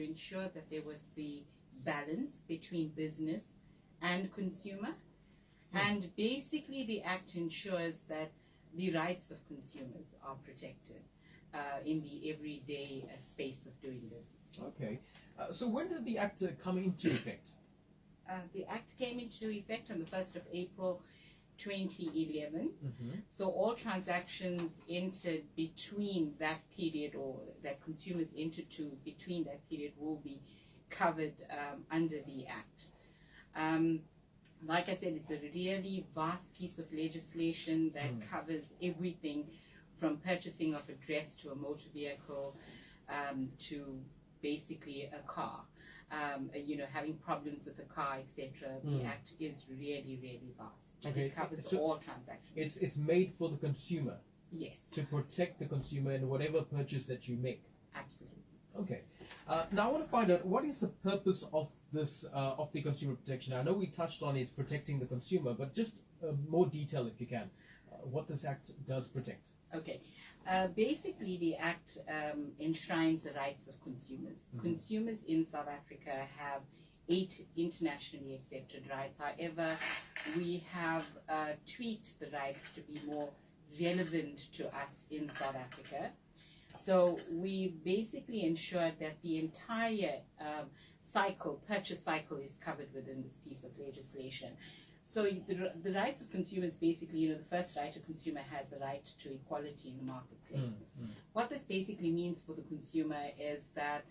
ensure that there was the balance between business and consumer. And basically the Act ensures that the rights of consumers are protected in the everyday space of doing business. Okay. So when did the Act come into effect? The Act came into effect on the 1st of April 2011. So all transactions entered between that period, or that consumers entered to between that period, will be covered under the Act. Like I said, it's a really vast piece of legislation that covers everything from purchasing of a dress to a motor vehicle to basically a car. Having problems with the car, etc. The Act is really, really vast. Okay. It covers So all transactions. It's made for the consumer. Yes. To protect the consumer in whatever purchase that you make. Absolutely. Okay. Now I want to find out, what is the purpose of this of the consumer protection? I know we touched on is protecting the consumer, but just more detail if you can. What this Act does protect. Okay. Basically, the Act enshrines the rights of consumers. Consumers in South Africa have 8 internationally accepted rights. However, we have tweaked the rights to be more relevant to us in South Africa. So we basically ensured that the entire purchase cycle is covered within this piece of legislation. So the rights of consumers, basically, the first right, a consumer has the right to equality in the marketplace. What this basically means for the consumer is that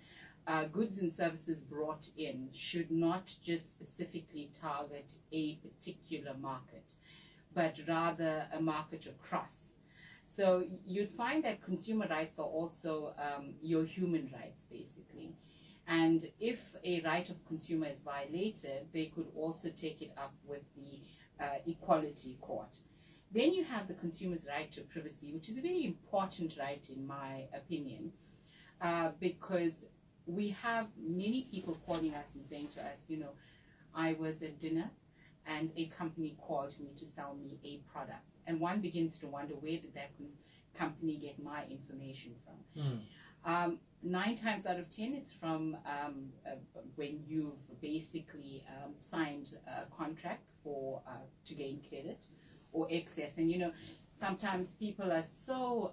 goods and services brought in should not just specifically target a particular market, but rather a market across. So you'd find that consumer rights are also your human rights, basically. And if a right of consumer is violated, they could also take it up with the Equality Court. Then you have the consumer's right to privacy, which is a very important right in my opinion, because we have many people calling us and saying to us, I was at dinner and a company called me to sell me a product. And one begins to wonder, where did that company get my information from? 9 times out of 10, it's from when you've basically signed a contract for to gain credit or excess. And sometimes people are so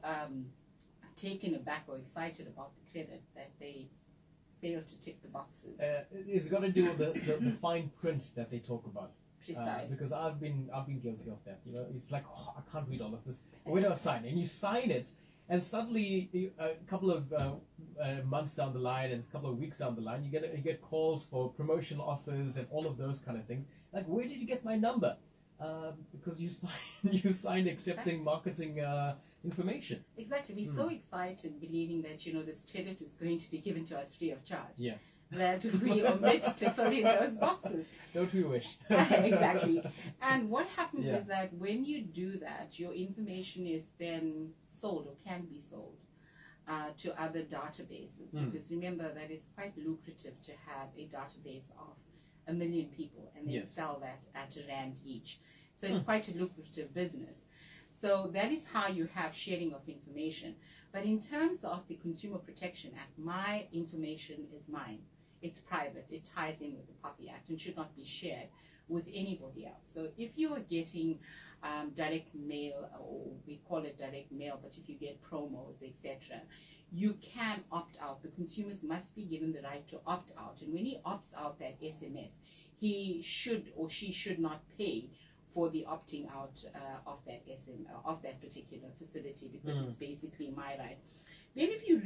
taken aback or excited about the credit that they fail to tick the boxes. It's got to do with the fine print that they talk about. Precise. Because I've been guilty of that. It's like, I can't read all of this. Where do I sign? And you sign it, and suddenly a couple of months down the line and a couple of weeks down the line, you get calls for promotional offers and all of those kind of things. Like, where did you get my number? Because you signed accepting marketing information. Exactly. We're so excited, believing that this credit is going to be given to us free of charge. Yeah. That we omit to fill in those boxes. Don't we wish? Exactly. And what happens is that when you do that, your information is then sold or can be sold to other databases. Because remember, that is quite lucrative to have a database of 1 million people and then sell that at R1 each. So it's quite a lucrative business. So that is how you have sharing of information. But in terms of the Consumer Protection Act, my information is mine. It's private. It ties in with the POPI Act and should not be shared with anybody else. So if you are getting direct mail, or we call it direct mail, but if you get promos, etc., you can opt out. The consumers must be given the right to opt out. And when he opts out that SMS, he should or she should not pay for the opting out of that particular facility, because it's basically my right. Then if you